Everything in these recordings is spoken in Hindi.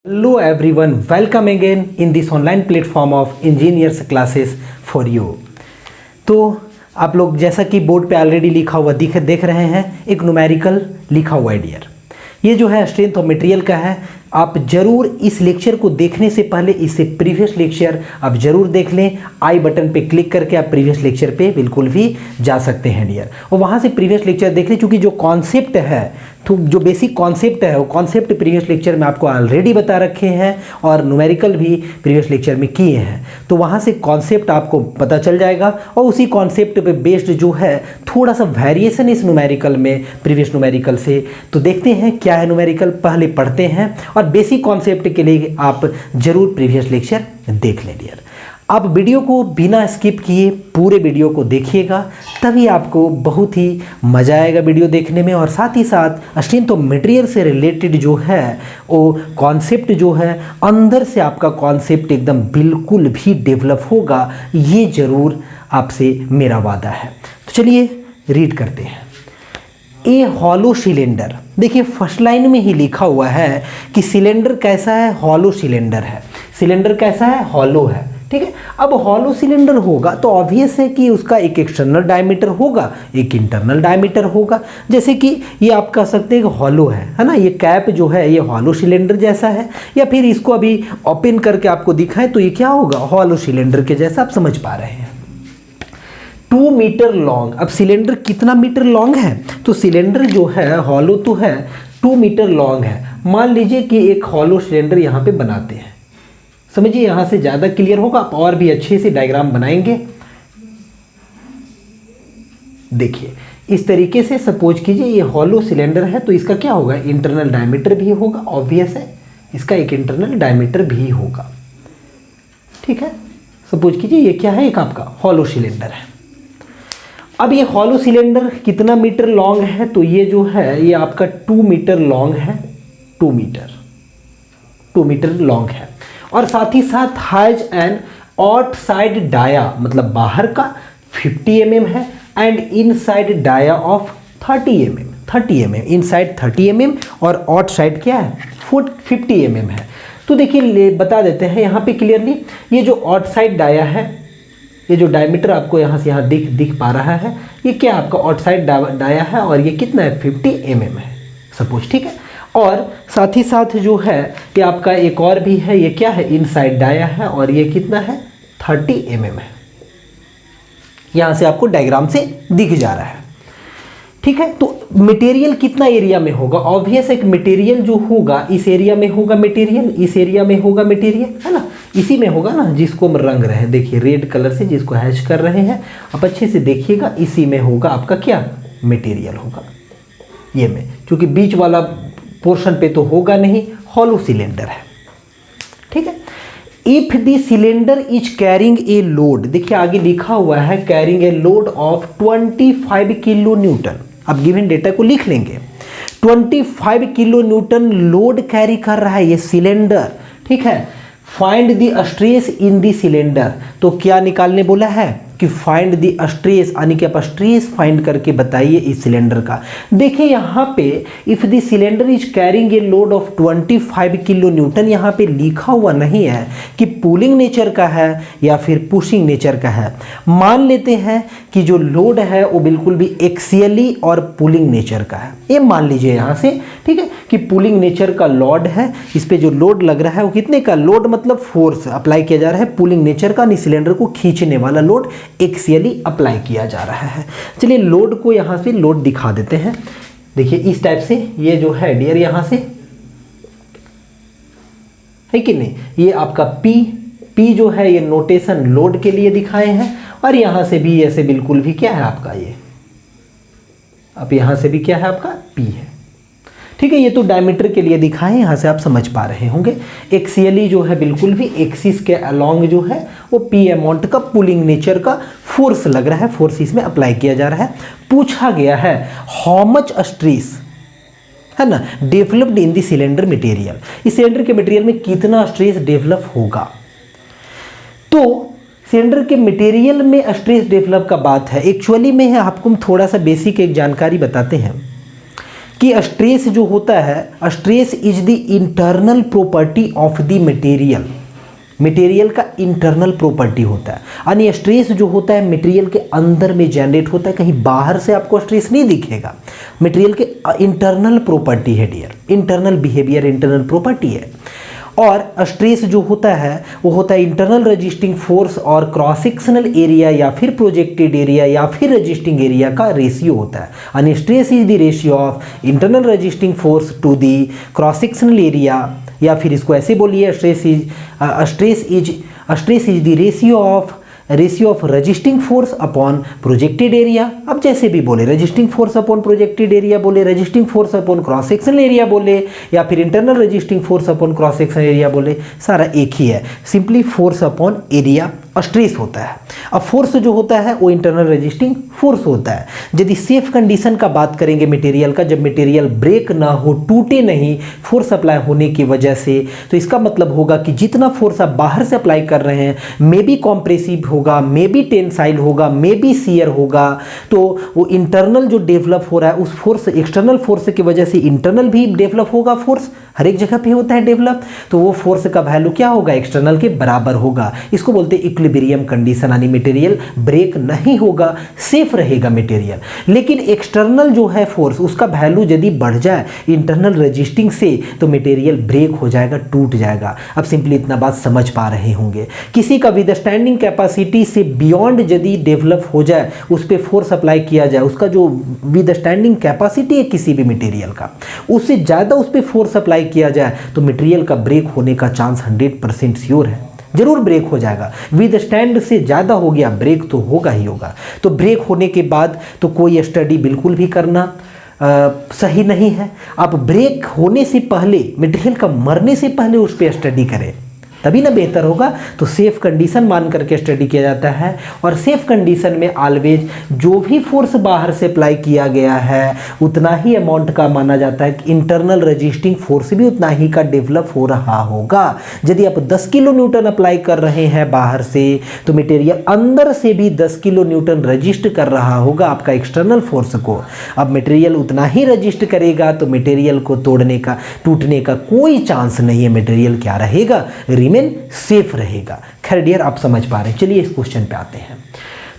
Hello everyone, welcome again in this online platform of engineers classes for you। तो आप लोग जैसा कि बोर्ड पे ऑलरेडी लिखा हुआ देख रहे हैं, एक न्यूमेरिकल लिखा हुआ है डियर। ये जो है स्ट्रेंथ ऑफ मटेरियल का है। आप जरूर इस लेक्चर को देखने से पहले इससे प्रीवियस लेक्चर आप जरूर देख लें। आई बटन पे क्लिक करके आप प्रीवियस लेक्चर पे बिल्कुल भी जा सकते हैं डियर, और वहाँ से प्रीवियस लेक्चर देख लें, क्योंकि जो कॉन्सेप्ट है, तो जो बेसिक कॉन्सेप्ट है वो कॉन्सेप्ट प्रीवियस लेक्चर में आपको ऑलरेडी बता रखे हैं और न्यूमेरिकल भी प्रीवियस लेक्चर में किए हैं। तो वहाँ से कॉन्सेप्ट आपको पता चल जाएगा और उसी कॉन्सेप्ट पे बेस्ड जो है थोड़ा सा वेरिएशन इस न्यूमेरिकल में प्रीवियस न्यूमेरिकल से। तो देखते हैं क्या है न्यूमेरिकल, पहले पढ़ते हैं और बेसिक कॉन्सेप्ट के लिए आप जरूर प्रीवियस लेक्चर देख लें डियर। आप वीडियो को बिना स्किप किए पूरे वीडियो को देखिएगा, तभी आपको बहुत ही मज़ा आएगा वीडियो देखने में। और साथ ही साथ स्ट्रेंथ ऑफ मटेरियल से रिलेटेड जो है वो कॉन्सेप्ट जो है अंदर से आपका कॉन्सेप्ट एकदम बिल्कुल भी डेवलप होगा, ये ज़रूर आपसे मेरा वादा है। तो चलिए रीड करते हैं। ए हॉलो सिलेंडर, देखिए फर्स्ट लाइन में ही लिखा हुआ है कि सिलेंडर कैसा है, हॉलो सिलेंडर है। सिलेंडर कैसा है, हॉलो है, ठीक है। अब हॉलो सिलेंडर होगा तो ऑब्वियस है कि उसका एक एक्सटर्नल डायमीटर होगा, एक इंटरनल डायमीटर होगा। जैसे कि ये आप कह सकते हैं कि हॉलो है ना, ये कैप जो है ये हॉलो सिलेंडर जैसा है, या फिर इसको अभी ओपन करके आपको दिखाएं तो ये क्या होगा, हॉलो सिलेंडर के जैसा। आप समझ पा रहे हैं। 2 मीटर लॉन्ग, अब सिलेंडर कितना मीटर लॉन्ग है, तो सिलेंडर जो है हॉलो तो है 2 मीटर लॉन्ग है। मान लीजिए कि एक हॉलो सिलेंडर यहाँ पे बनाते हैं, समझिए यहाँ से ज़्यादा क्लियर होगा, आप और भी अच्छे से डायग्राम बनाएंगे। देखिए इस तरीके से सपोज कीजिए ये हॉलो सिलेंडर है, तो इसका क्या होगा, इंटरनल डायमीटर भी होगा, ऑब्वियस है इसका एक इंटरनल डायमीटर भी होगा, ठीक है। सपोज कीजिए ये क्या है, एक आपका हॉलो सिलेंडर है। अब ये हॉलो सिलेंडर कितना मीटर लॉन्ग है, तो ये जो है ये आपका 2 मीटर लॉन्ग है, 2 मीटर लॉन्ग है। और साथ ही साथ हैज एन आउटसाइड डाया, मतलब बाहर का 50 mm है, and inside dia of 30 mm, inside 30 mm और आउटसाइड क्या है 50 mm है। तो देखिए बता देते हैं यहाँ पे क्लियरली, ये जो आउटसाइड डाया है, ये जो डायमीटर आपको यहाँ से यहाँ दिख पा रहा है, ये क्या आपका आउटसाइड डाया है और ये कितना है 50 mm है सपोज, ठीक है। और साथ ही साथ जो है ये आपका एक और भी है, ये क्या है इनसाइड डाया है और ये कितना है 30 mm है। यहाँ से आपको डायग्राम से दिख जा रहा है, ठीक है। तो मटेरियल कितना एरिया में होगा, ऑब्वियस एक मटेरियल जो होगा इस एरिया में होगा मटेरियल, इस एरिया में होगा मटेरियल, है ना, इसी में होगा ना, जिसको हम रंग रहे हैं, देखिए रेड कलर से जिसको हैश कर रहे हैं आप अच्छे से देखिएगा, इसी में होगा आपका क्या मटेरियल होगा ये में, क्योंकि बीच वाला पोर्शन पे तो होगा नहीं, हॉलो सिलेंडर है, ठीक है। If the cylinder is carrying a load, देखिए आगे लिखा हुआ है carrying a load of 25 kilo Newton. अब गिवन डेटा को लिख लेंगे, 25 किलो न्यूटन लोड कैरी कर रहा है ये सिलेंडर, ठीक है। Find the stress in the cylinder, तो क्या निकालने बोला है कि फाइंड द स्ट्रेस, यानी कि आप स्ट्रेस फाइंड करके बताइए इस सिलेंडर का। देखिए यहाँ पे if the cylinder is carrying a load of 25 kilo Newton, यहाँ पे लिखा हुआ नहीं है कि पुलिंग नेचर का है या फिर पुशिंग नेचर का है। मान लेते हैं कि जो लोड है वो बिल्कुल भी एक्सियली और पुलिंग नेचर का है, ये मान लीजिए यहाँ से, ठीक है, कि पुलिंग नेचर का लोड है। इस पे जो लोड लग रहा है वो कितने का, लोड मतलब फोर्स अप्लाई किया जा रहा है, पुलिंग नेचर का, सिलेंडर को खींचने वाला लोड एक्सियली अप्लाई किया जा रहा है। चलिए लोड को यहाँ से लोड दिखा देते हैं। देखिए इस टाइप से ये जो है डियर यहाँ से है कि नहीं, ये आपका P जो है ये नोटेशन लोड के लिए दिखाए हैं, और यहाँ से भी ऐसे बिल्कुल भी क्या है आपका ये, अब यहाँ से भी क्या है आपका P है, ठीक है। ये तो डायमीटर के लिए दिखाएं, यहाँ से आप समझ पा रहे होंगे। एक्सियली जो है बिल्कुल भी एक्सिस के अलोंग जो है वो P अमाउंट का पुलिंग नेचर का फोर्स लग रहा है, फोर्स इसमें अप्लाई किया जा रहा है। पूछा गया है हाउ मच स्ट्रेस, है ना, developed in the cylinder material, इस सिलेंडर के मटेरियल में कितना स्ट्रेस डेवलप होगा। तो सिलेंडर के मटेरियल में स्ट्रेस डेवलप का बात है, एक्चुअली में है आपको हम थोड़ा सा बेसिक एक जानकारी बताते हैं कि स्ट्रेस जो होता है, stress is the internal property of the material. Material का इंटरनल प्रॉपर्टी होता है, यानी स्ट्रेस जो होता है मटेरियल के अंदर में जनरेट होता है, कहीं बाहर से आपको स्ट्रेस नहीं दिखेगा। मटेरियल के इंटरनल प्रॉपर्टी है dear, internal behaviour, internal property है। और स्ट्रेस जो होता है वो होता है इंटरनल रजिस्टिंग फोर्स और क्रॉस सेक्शनल एरिया या फिर प्रोजेक्टेड एरिया या फिर रजिस्टिंग एरिया का रेशियो होता है। यानी stress is the ratio of internal resisting force to the cross sectional area, या फिर इसको ऐसे बोलिए stress is the ratio of resisting force upon projected area. अब जैसे भी बोले, resisting force upon projected area बोले, resisting force upon cross sectional area बोले, या फिर internal resisting force upon cross sectional area बोले, सारा एक ही है। Simply force upon area stress होता है। अब फोर्स जो होता है वो इंटरनल रजिस्टिंग फोर्स होता है। यदि सेफ कंडीशन का बात करेंगे मटेरियल का, जब मटेरियल ब्रेक ना हो, टूटे नहीं फोर्स अप्लाई होने की वजह से, तो इसका मतलब होगा कि जितना फोर्स आप बाहर से अप्लाई कर रहे हैं, मे बी कॉम्प्रेसिव होगा, मे बी टेंसाइल होगा, मे बी शियर होगा, तो वो इंटरनल जो डेवलप हो रहा है उस फोर्स, एक्सटर्नल फोर्स की वजह से इंटरनल भी डेवलप होगा। फोर्स हर एक जगह पे होता है डेवलप, तो वो फोर्स का वैल्यू क्या होगा, एक्सटर्नल के बराबर होगा। इसको बोलते हैं इक्विलिब्रियम कंडीशन, यानी मटेरियल ब्रेक नहीं होगा, सेफ रहेगा मटेरियल। लेकिन एक्सटर्नल जो है फोर्स, उसका वैल्यू यदि बढ़ जाए इंटरनल रजिस्टिंग से, तो मटेरियल ब्रेक हो जाएगा, टूट जाएगा। अब सिंपली इतना बात समझ पा रहे होंगे। किसी का विदस्टैंडिंग कैपेसिटी से बियॉन्ड यदि डेवलप हो जाए, उस पर फोर्स अप्लाई किया जाए, उसका जो विदस्टैंडिंग कैपेसिटी है किसी भी मटेरियल का, उससे ज़्यादा उस पर फोर्स अप्लाई किया जाए, तो मटेरियल का ब्रेक होने का चांस 100% श्योर है, जरूर ब्रेक हो जाएगा। विद स्टैंड से ज़्यादा हो गया, ब्रेक तो होगा ही होगा। तो ब्रेक होने के बाद तो कोई स्टडी बिल्कुल भी करना सही नहीं है। आप ब्रेक होने से पहले, मटेरियल का मरने से पहले उस पर स्टडी करें, तभी ना बेहतर होगा। तो सेफ कंडीशन मान करके स्टडी किया जाता है, और सेफ कंडीशन में ऑलवेज जो भी फोर्स बाहर से अप्लाई किया गया है उतना ही अमाउंट का माना जाता है कि इंटरनल रजिस्टिंग फोर्स भी उतना ही का डेवलप हो रहा होगा। यदि आप 10 किलो न्यूटन अप्लाई कर रहे हैं बाहर से, तो मटेरियल अंदर से भी 10 किलो न्यूटन रजिस्ट कर रहा होगा आपका एक्सटर्नल फोर्स को। अब मटेरियल उतना ही रजिस्ट करेगा, तो मटेरियल को तोड़ने का, टूटने का कोई चांस नहीं है। मटेरियल क्या रहेगा, रिमेन सेफ रहेगा। खैर डियर, आप समझ पा रहे हैं। चलिए इस क्वेश्चन पे आते हैं।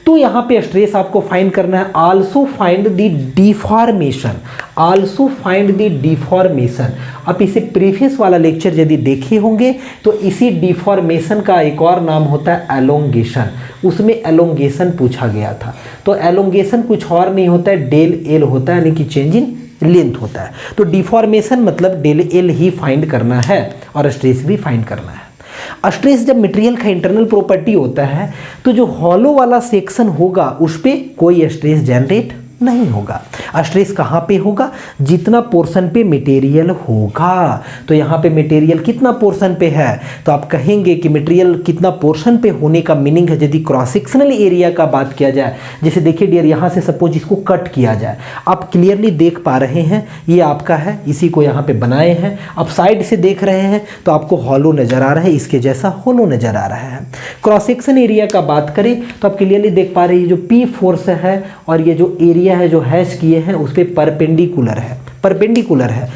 तो यहाँ पे स्ट्रेस आपको फाइंड करना है। Also find the deformation, also find the deformation. आप इसे प्रीवियस वाला लेक्चर यदि देखे होंगे तो इसी डिफॉर्मेशन का एक और नाम होता है एलोंगेशन। उसमें एलोंगेशन पूछा गया था। तो एलोंगेशन कुछ और नहीं होता है, डेल एल होता है, यानी कि चेंज इन लेंथ होता है। तो डिफॉर्मेशन मतलब डेल एल ही फाइंड करना है और स्ट्रेस भी फाइंड करना है। स्ट्रेस जब मटेरियल का इंटरनल प्रॉपर्टी होता है, तो जो हॉलो वाला सेक्शन होगा उस पर कोई स्ट्रेस जनरेट नहीं होगा। स्ट्रेस कहाँ पे होगा, जितना पोर्शन पे मटेरियल होगा। तो यहाँ पे मटेरियल कितना पोर्शन पे है, तो आप कहेंगे कि मटेरियल कितना पोर्शन पे होने का मीनिंग है। यदि क्रॉस सेक्शनल एरिया का बात किया जाए, जैसे देखिए डियर, यहाँ से सपोज इसको कट किया जाए, आप क्लियरली देख पा रहे हैं ये आपका है, इसी को यहाँ पे बनाए हैं। आप साइड से देख रहे हैं तो आपको हॉलो नजर आ रहा है, इसके जैसा हॉलो नजर आ रहा है। क्रॉस सेक्शन एरिया का बात करें तो आप क्लियरली देख पा रहे हैं जो पी फोर्स है और ये जो एरिया है जो हैश किए हैं उस पे परपेंडिकुलर है, परपेंडिकुलर है।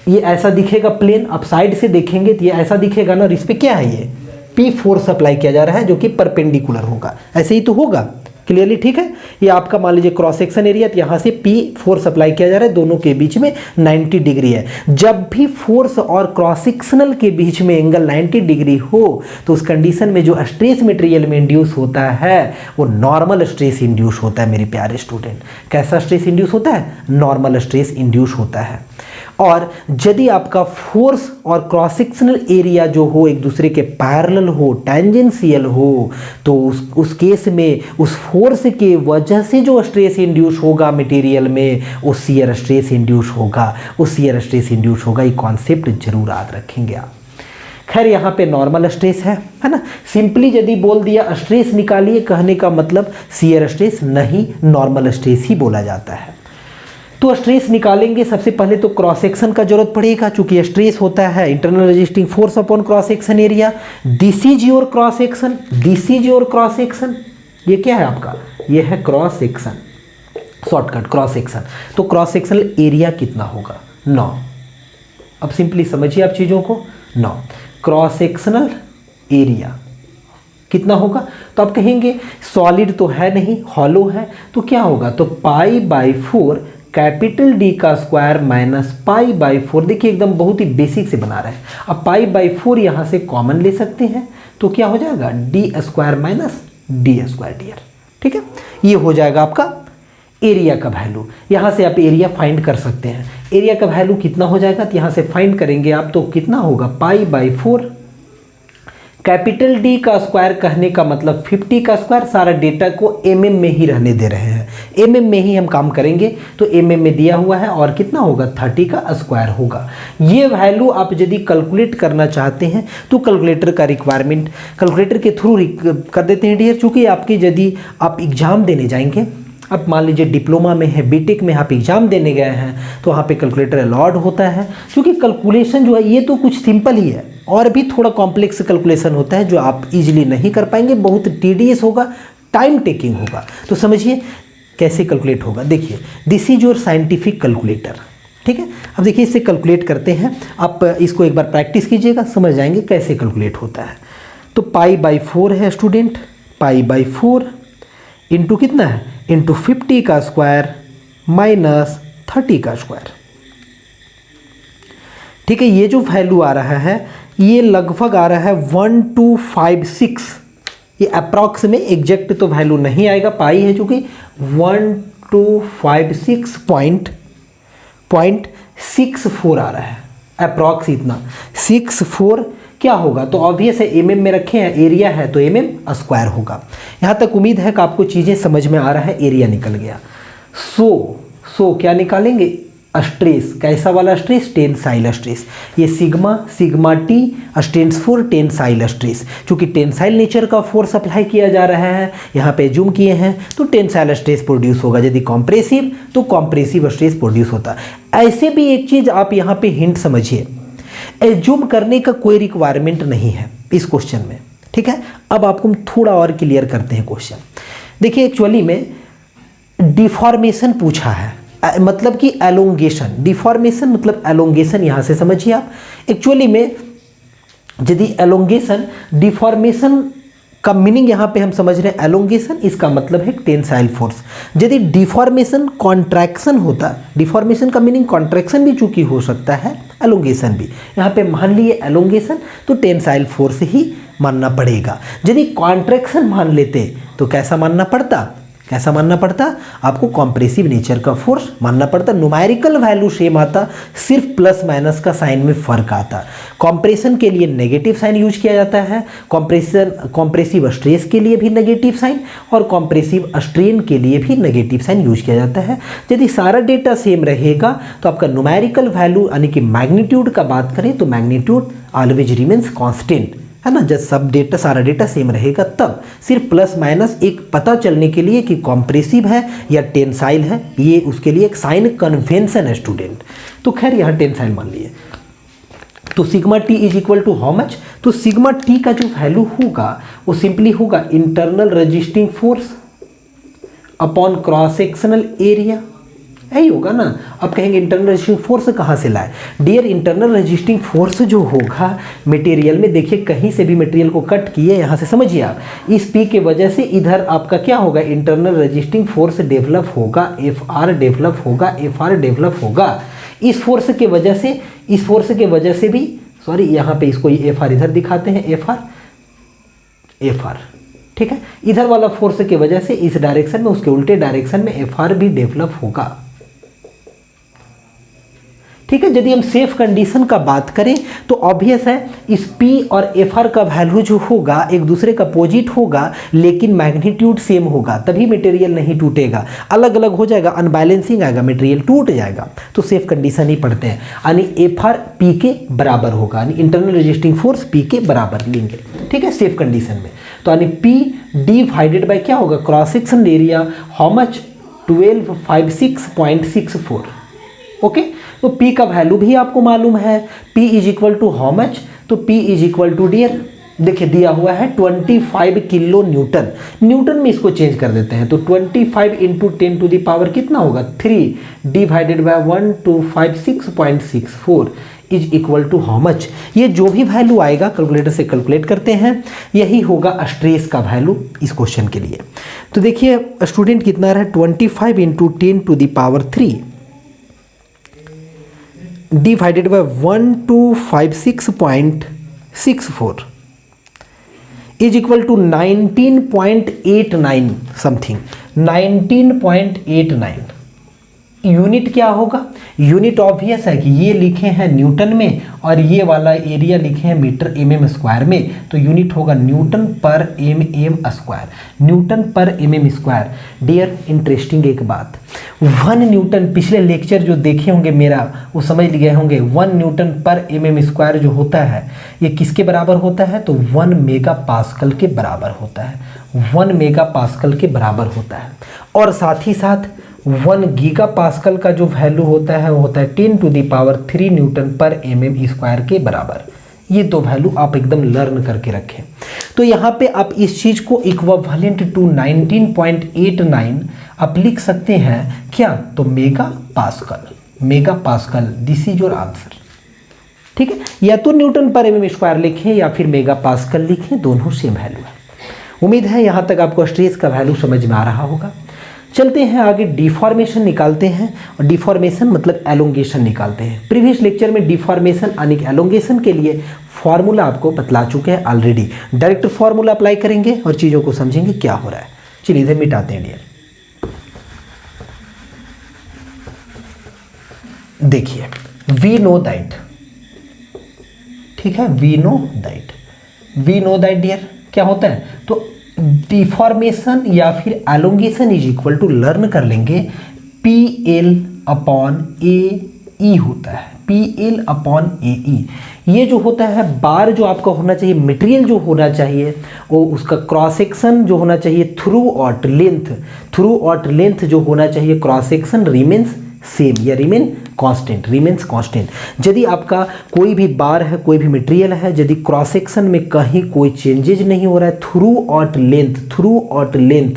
ये ऐसा दिखेगा प्लेन, आप साइड से देखेंगे तो ये ऐसा दिखेगा ना, और इस पे क्या है, ये पी फोर्स अप्लाई किया जा रहा है जो कि परपेंडिकुलर होगा। ऐसे ही तो होगा क्लियरली, ठीक है। ये आपका मान लीजिए क्रॉस सेक्शन एरिया, तो यहाँ से पी फोर्स अप्लाई किया जा रहा है, दोनों के बीच में 90 डिग्री है। जब भी फोर्स और क्रॉस सेक्शनल के बीच में एंगल 90 डिग्री हो, तो उस कंडीशन में जो स्ट्रेस मटेरियल में इंड्यूस होता है वो नॉर्मल स्ट्रेस इंड्यूस होता है। मेरे प्यारे स्टूडेंट, कैसा स्ट्रेस इंड्यूस होता है, नॉर्मल स्ट्रेस इंड्यूस होता है। और यदि आपका फोर्स और क्रॉस सेक्शनल एरिया जो हो एक दूसरे के पैरेलल हो, टेंजेंशियल हो, तो उस केस में उस फोर्स के वजह से जो स्ट्रेस इंड्यूस होगा मटेरियल में, वो शियर स्ट्रेस इंड्यूस होगा, वो शियर स्ट्रेस इंड्यूस होगा। ये कॉन्सेप्ट जरूर याद रखेंगे आप। खैर यहाँ पे नॉर्मल स्ट्रेस है ना। सिंपली यदि बोल दिया स्ट्रेस निकालिए, कहने का मतलब शियर स्ट्रेस नहीं, नॉर्मल स्ट्रेस ही बोला जाता है। तो स्ट्रेस निकालेंगे, सबसे पहले तो क्रॉस सेक्शन का जरूरत पड़ेगा, चूंकि स्ट्रेस होता है internal resisting force upon cross section area. This is your cross section, this is your cross section. ये क्या है आपका, ये है cross section, shortcut cross section, तो क्रॉस सेक्शनल एरिया कितना होगा 9। अब सिंपली समझिए आप चीज़ों को, 9 क्रॉस सेक्शनल एरिया कितना होगा, तो आप कहेंगे सॉलिड तो है नहीं, हॉलो है, तो क्या होगा, तो π/4 कैपिटल डी का स्क्वायर माइनस π/4। देखिए एकदम बहुत ही बेसिक से बना रहे हैं। अब π/4 यहाँ से कॉमन ले सकते हैं, तो क्या हो जाएगा d² माइनस d², डियर। ठीक है, ये हो जाएगा आपका एरिया का वैल्यू। यहाँ से आप एरिया फाइंड कर सकते हैं। एरिया का वैल्यू कितना हो जाएगा, तो यहाँ से फाइंड करेंगे आप, तो कितना होगा π/4 कैपिटल डी का स्क्वायर, कहने का मतलब 50 का स्क्वायर। सारा डेटा को mm में ही रहने दे रहे हैं, mm में ही हम काम करेंगे, तो mm में दिया हुआ है, और कितना होगा 30 का स्क्वायर होगा। ये वैल्यू आप यदि कैलकुलेट करना चाहते हैं तो कैलकुलेटर का रिक्वायरमेंट कैलकुलेटर के थ्रू कर देते हैं डियर। चूँकि आपके यदि आप एग्ज़ाम देने जाएंगे, अब मान लीजिए डिप्लोमा में है, बीटेक में आप एग्ज़ाम देने गए हैं, तो वहाँ पे कैलकुलेटर अलाउड होता है। क्योंकि कैलकुलेशन जो है ये तो कुछ सिंपल ही है, और भी थोड़ा कॉम्प्लेक्स कैलकुलेशन होता है जो आप इजीली नहीं कर पाएंगे, बहुत टीडियस होगा, टाइम टेकिंग होगा। तो समझिए कैसे कैलकुलेट होगा। देखिए this is your scientific calculator. ठीक है, अब देखिए इससे कैलकुलेट करते हैं। आप इसको एक बार प्रैक्टिस कीजिएगा, समझ जाएंगे कैसे कैलकुलेट होता है। तो π/4 है स्टूडेंट, π/4 इंटू कितना है, इंटू 50 का स्क्वायर माइनस 30 का स्क्वायर। ठीक है, ये जो वैल्यू आ रहा है ये लगभग आ रहा है 1256। ये अप्रॉक्स में एग्जैक्ट तो वैल्यू नहीं आएगा, पाई है चूँकि 1256.64 आ रहा है, अप्रॉक्स इतना 64 क्या होगा, तो ऑब्वियस है mm में रखे हैं, एरिया है तो mm स्क्वायर होगा। यहाँ तक उम्मीद है कि आपको चीज़ें समझ में आ रहा है। एरिया निकल गया। सो क्या निकालेंगे, स्ट्रेस। कैसा वाला स्ट्रेस, टेंसाइल स्ट्रेस। ये sigma T stands for tensile stress. चूँकि टेंसाइल नेचर का फोर्स अप्लाई किया जा रहा है, यहाँ पे जूम किए हैं, तो टेंसाइल स्ट्रेस प्रोड्यूस होगा। यदि कॉम्प्रेसिव तो कॉम्प्रेसिव स्ट्रेस प्रोड्यूस होता है। ऐसे भी एक चीज़ आप यहाँ पे हिंट समझिए, एज्यूम करने का कोई रिक्वायरमेंट नहीं है इस क्वेश्चन में। ठीक है, अब आपको हम थोड़ा और क्लियर करते हैं क्वेश्चन। देखिए एक्चुअली में डिफॉर्मेशन पूछा है, मतलब कि एलोंगेशन। डिफॉर्मेशन मतलब एलोंगेशन, यहाँ से समझिए आप। एक्चुअली में यदि एलोंगेशन डिफॉर्मेशन का मीनिंग यहाँ पे हम समझ रहे हैं एलोंगेशन, इसका मतलब है टेंसाइल फोर्स। यदि डिफॉर्मेशन कॉन्ट्रैक्शन होता, डिफॉर्मेशन का मीनिंग कॉन्ट्रैक्शन भी चूँकि हो सकता है, एलोंगेशन भी। यहाँ पे मान लिए एलोंगेशन तो टेंसाइल फोर्स ही मानना पड़ेगा। यदि कॉन्ट्रैक्शन मान लेते तो कैसा मानना पड़ता, आपको कॉम्प्रेसिव नेचर का फोर्स मानना पड़ता। न्यूमेरिकल वैल्यू सेम आता, सिर्फ प्लस माइनस का साइन में फ़र्क आता। कॉम्प्रेशन के लिए नेगेटिव साइन यूज किया जाता है, कॉम्प्रेसिव स्ट्रेस के लिए भी नेगेटिव साइन, और कॉम्प्रेसिव स्ट्रेन के लिए भी नेगेटिव साइन यूज किया जाता है। यदि सारा डेटा सेम रहेगा तो आपका न्यूमेरिकल वैल्यू यानी कि मैग्नीट्यूड का बात करें तो मैग्नीट्यूड ऑलवेज रिमेन्स कांस्टेंट, है ना। जब सब डेटा सारा डेटा सेम रहेगा तब सिर्फ प्लस माइनस एक पता चलने के लिए कि कॉम्प्रेसिव है या टेंसाइल है, ये उसके लिए एक साइन कन्वेंशन है स्टूडेंट। तो खैर यहाँ टेंसाइल मान लिए। तो sigma T is equal to how much, तो सिग्मा टी का जो वैल्यू होगा वो सिंपली होगा internal resisting force upon cross sectional area, यही होगा ना। अब कहेंगे इंटरनल रजिस्टिंग फोर्स कहाँ से लाए, डियर इंटरनल रजिस्टिंग फोर्स जो होगा मटेरियल में, देखिए कहीं से भी मटेरियल को कट किए, यहाँ से समझिए आप, इस पी के वजह से इधर आपका क्या होगा, इंटरनल रजिस्टिंग फोर्स डेवलप होगा, एफ आर डेवलप होगा। इस फोर्स के वजह से भी, सॉरी यहाँ पे इसको एफ आर इधर दिखाते हैं, एफ आर ठीक है, इधर वाला फोर्स के वजह से इस डायरेक्शन में, उसके उल्टे डायरेक्शन में एफ आर भी डेवलप होगा। ठीक है, यदि हम सेफ कंडीशन का बात करें तो ऑब्वियस है इस P और FR का वैल्यू जो होगा एक दूसरे का अपोजिट होगा, लेकिन मैग्नीट्यूड सेम होगा, तभी मटेरियल नहीं टूटेगा। अलग अलग हो जाएगा, अनबैलेंसिंग आएगा, मटेरियल टूट जाएगा। तो सेफ कंडीशन ही पढ़ते हैं, यानी FR P के बराबर होगा, यानी इंटरनल रेजिस्टिंग फोर्स P के बराबर लेंगे। ठीक है, सेफ कंडीशन में तो यानी P डिवाइडेड बाय क्या होगा, cross section area, how much 1256.64। Okay, तो P का वैल्यू भी आपको मालूम है, P is equal to how much, तो P is equal to dear देखिए दिया हुआ है 25 किलो न्यूटन, न्यूटन में इसको चेंज कर देते हैं, तो 25 इंटू 10 टू द पावर कितना होगा 3 divided by 1256.64 is equal to how much. ये जो भी वैल्यू आएगा कैलकुलेटर से कैलकुलेट करते हैं, यही होगा स्ट्रेस का वैल्यू इस क्वेश्चन के लिए। तो देखिए स्टूडेंट कितना रहा 25 into 10 to the power 3 divided by 1256.64 is equal to 19.89 something, 19.89। Unit क्या होगा, यूनिट ऑब्वियस है कि ये लिखे हैं न्यूटन में और ये वाला एरिया लिखे हैं मीटर mm स्क्वायर में, तो यूनिट होगा न्यूटन पर mm स्क्वायर, न्यूटन पर mm स्क्वायर। डियर इंटरेस्टिंग एक बात, 1 न्यूटन पिछले लेक्चर जो देखे होंगे मेरा वो समझ लिए होंगे, 1 न्यूटन पर mm स्क्वायर जो होता है ये किसके बराबर होता है, तो 1 मेगा पास्कल के बराबर होता है, 1 मेगा पास्कल के बराबर होता है। और साथ ही साथ 1 गीगा पास्कल का जो वैल्यू होता है वो होता है 10 टू द पावर 3 न्यूटन पर mm स्क्वायर के बराबर। ये दो वैल्यू आप एकदम लर्न करके रखें। तो यहाँ पे आप इस चीज़ को इक्विवेलेंट टू 19.89 आप लिख सकते हैं क्या, तो mega pascal, this is your answer. ठीक है, या तो न्यूटन पर mm स्क्वायर लिखें या फिर मेगा पास्कल लिखें, दोनों सेम वैल्यू है। उम्मीद है यहाँ तक आपको स्ट्रेस का वैल्यू समझ में आ रहा होगा। चलते हैं आगे, डिफॉर्मेशन निकालते हैं, और डिफॉर्मेशन मतलब एलोंगेशन निकालते हैं। प्रीवियस लेक्चर में डिफॉर्मेशन यानी एलोंगेशन के लिए फॉर्मूला आपको बतला चुके हैं ऑलरेडी। डायरेक्ट फॉर्मूला अप्लाई करेंगे और चीज़ों को समझेंगे क्या हो रहा है। चलिए इधर मिटाते हैं डियर। देखिए वी नो दैट, ठीक है, वी नो दैट डियर क्या होता है, तो डिफॉर्मेशन या फिर elongation is equal to learn कर लेंगे PL/AE होता है, PL/AE। ये जो होता है बार जो आपका होना चाहिए, मटेरियल जो होना चाहिए वो उसका क्रॉस सेक्शन जो होना चाहिए थ्रू आउट लेंथ जो होना चाहिए क्रॉस सेक्शन रिमेन्स सेम या रिमेन्स कांस्टेंट। यदि आपका कोई भी बार है, कोई भी मटेरियल है, यदि क्रॉस सेक्शन में कहीं कोई चेंजेज नहीं हो रहा है थ्रू आउट लेंथ,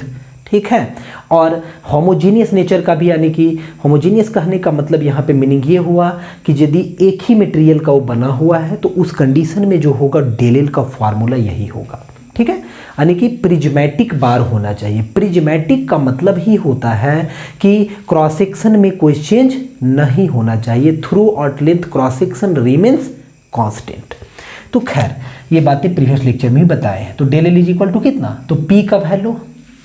ठीक है, और होमोजीनियस नेचर का भी, यानी कि होमोजीनियस कहने का मतलब यहाँ पे मीनिंग ये हुआ कि यदि एक ही मटेरियल का वो बना हुआ है तो उस कंडीशन में जो होगा डेल एल का फॉर्मूला यही होगा। ठीक है, यानी कि प्रिज्मेटिक बार होना चाहिए। प्रिज्मेटिक का मतलब ही होता है कि क्रॉस सेक्शन में कोई चेंज नहीं होना चाहिए, through out length cross section remains constant. तो खैर ये बातें प्रीवियस लेक्चर में ही बताए हैं। तो del L is equal to कितना, तो पी का वैल्यू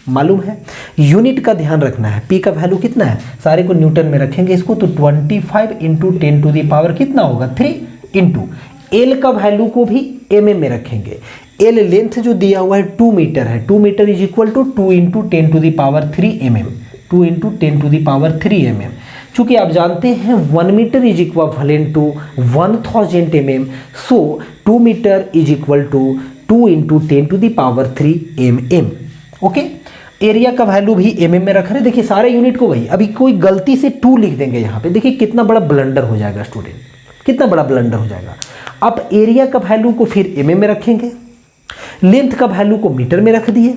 मालूम है, यूनिट का ध्यान रखना है, पी का वैल्यू कितना है, सारे को न्यूटन में रखेंगे इसको, तो 25 इंटू 10 टू द पावर कितना होगा 3 इंटू एल का वैल्यू को भी mm में रखेंगे। एल लेंथ जो दिया हुआ है 2 मीटर है, 2 metre is equal to 2 into 10 to the power 3 mm, 2 into 10 to the power 3 mm। चूंकि आप जानते हैं 1 metre is equivalent to 1000 mm, so 2 metre is equal to 2 into 10 to the power 3 mm। Okay, area का वैल्यू भी mm में रख रहे हैं। देखिए सारे यूनिट को वही, अभी कोई गलती से 2 लिख देंगे यहाँ पे, देखिए कितना बड़ा ब्लंडर हो जाएगा स्टूडेंट, कितना बड़ा ब्लंडर हो जाएगा। अब एरिया का वैल्यू को फिर mm में रखेंगे, लेंथ का वैल्यू को मीटर में रख दिए,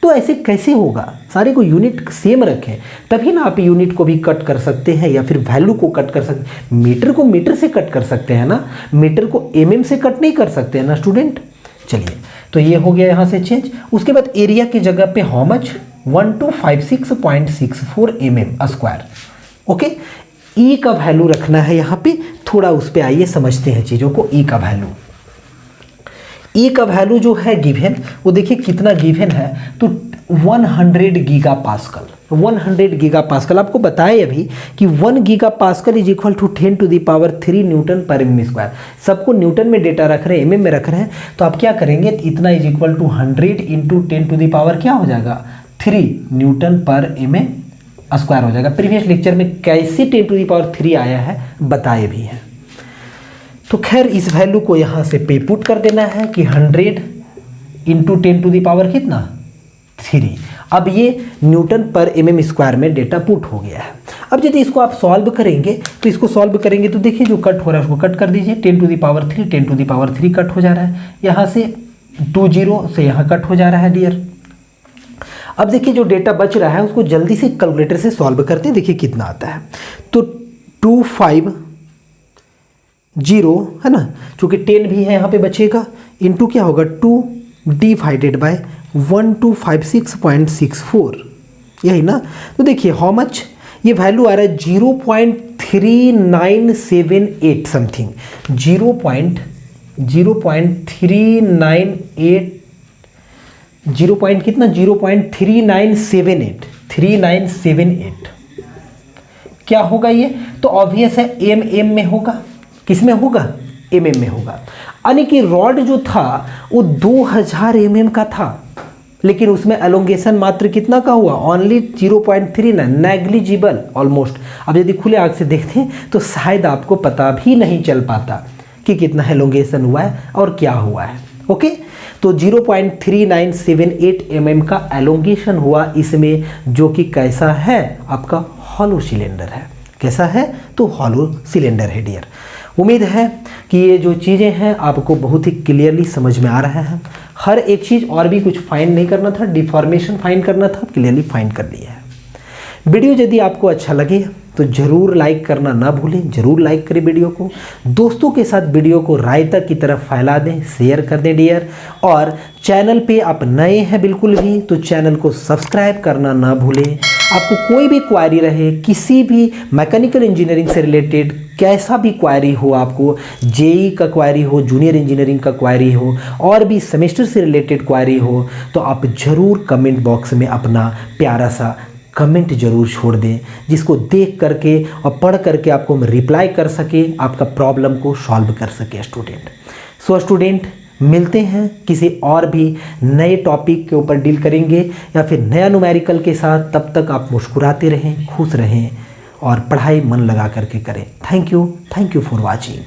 तो ऐसे कैसे होगा, सारे को यूनिट सेम रखें तभी ना आप यूनिट को भी कट कर सकते हैं या फिर वैल्यू को कट कर सकते हैं। मीटर को मीटर से कट कर सकते हैं ना, मीटर को mm से कट नहीं कर सकते हैं ना स्टूडेंट। चलिए तो ये हो गया यहाँ से चेंज। उसके बाद एरिया की जगह पे how much 1256.64 mm square. Okay, E का वैल्यू रखना है यहाँ पे, थोड़ा उस पर आइए समझते हैं चीज़ों को। ई का वैल्यू जो है गिवन, वो देखिए कितना गिवन है, तो 100 गीगा पास्कल। 100 गीगा पास्कल आपको बताए अभी कि 1 giga pascal is equal to 10 to the power 3 newton पर mm स्क्वायर। सबको न्यूटन में डेटा रख रहे हैं, mm में रख रहे हैं, तो आप क्या करेंगे, इतना is equal to 100 into 10 to the power क्या हो जाएगा 3 न्यूटन पर mm स्क्वायर हो जाएगा। प्रीवियस लेक्चर में कैसे 10 टू द पावर 3 आया है बताए भी हैं। तो खैर इस वैल्यू को यहाँ से पे पुट कर देना है कि 100 इंटू 10 टू द पावर कितना 3। अब ये न्यूटन पर mm स्क्वायर में डेटा पुट हो गया है। अब यदि इसको आप सॉल्व करेंगे तो तो देखिए जो कट हो रहा है उसको कट कर दीजिए, 10 to the power 3 10 to the power 3 cut हो जा रहा है, यहाँ से 2 0 से यहाँ कट हो जा रहा है डियर। अब देखिए जो डेटा बच रहा है उसको जल्दी से कैलकुलेटर से सॉल्व करते हैं, देखिए कितना आता है। तो 2 5 0 है ना, चूँकि 10 भी है यहाँ पे बचेगा, इंटू क्या होगा 2 डिवाइडेड बाय 1256.64, यही ना। तो देखिए हाउ मच, ये वैल्यू आ रहा है 0.3978 समथिंग, 0.3978 क्या होगा ये, तो ऑब्वियस है एम में होगा। किस में होगा, एम में होगा। यानी कि रॉड जो था वो 2000 mm का था, लेकिन उसमें एलोंगेशन मात्र कितना का हुआ, ओनली 0.39, नेग्लिजिबल ऑलमोस्ट। अब यदि खुले आंख से देखते हैं तो शायद आपको पता भी नहीं चल पाता कि कितना एलोंगेशन हुआ है और क्या हुआ है। ओके, तो 0.3978 mm का एलोंगेशन हुआ इसमें, जो कि कैसा है आपका हॉलो सिलेंडर है। कैसा है, तो हॉलो सिलेंडर है डियर। उम्मीद है कि ये जो चीज़ें हैं आपको बहुत ही क्लियरली समझ में आ रहा है। हर एक चीज़ और भी कुछ फाइंड नहीं करना था, डिफॉर्मेशन फाइंड करना था, क्लियरली फाइंड कर लिया है। वीडियो यदि आपको अच्छा लगे तो ज़रूर लाइक करना ना भूलें, ज़रूर लाइक करें वीडियो को, दोस्तों के साथ वीडियो को रायता की तरफ फैला दें, शेयर कर दें डियर। और चैनल पे आप नए हैं बिल्कुल भी तो चैनल को सब्सक्राइब करना ना भूलें। आपको कोई भी क्वारी रहे, किसी भी मैकेनिकल इंजीनियरिंग से रिलेटेड कैसा भी क्वारी हो, आपको जेई का क्वारी हो, जूनियर इंजीनियरिंग का क्वारी हो, और भी सेमेस्टर से रिलेटेड क्वारी हो, तो आप ज़रूर कमेंट बॉक्स में अपना प्यारा सा कमेंट ज़रूर छोड़ दें, जिसको देख करके और पढ़ करके आपको हम रिप्लाई कर सके, आपका प्रॉब्लम को सॉल्व कर सके स्टूडेंट। सो स्टूडेंट, मिलते हैं किसी और भी नए टॉपिक के ऊपर डील करेंगे या फिर नया न्यूमेरिकल के साथ। तब तक आप मुस्कुराते रहें, खुश रहें और पढ़ाई मन लगा करके करें। Thank you for watching.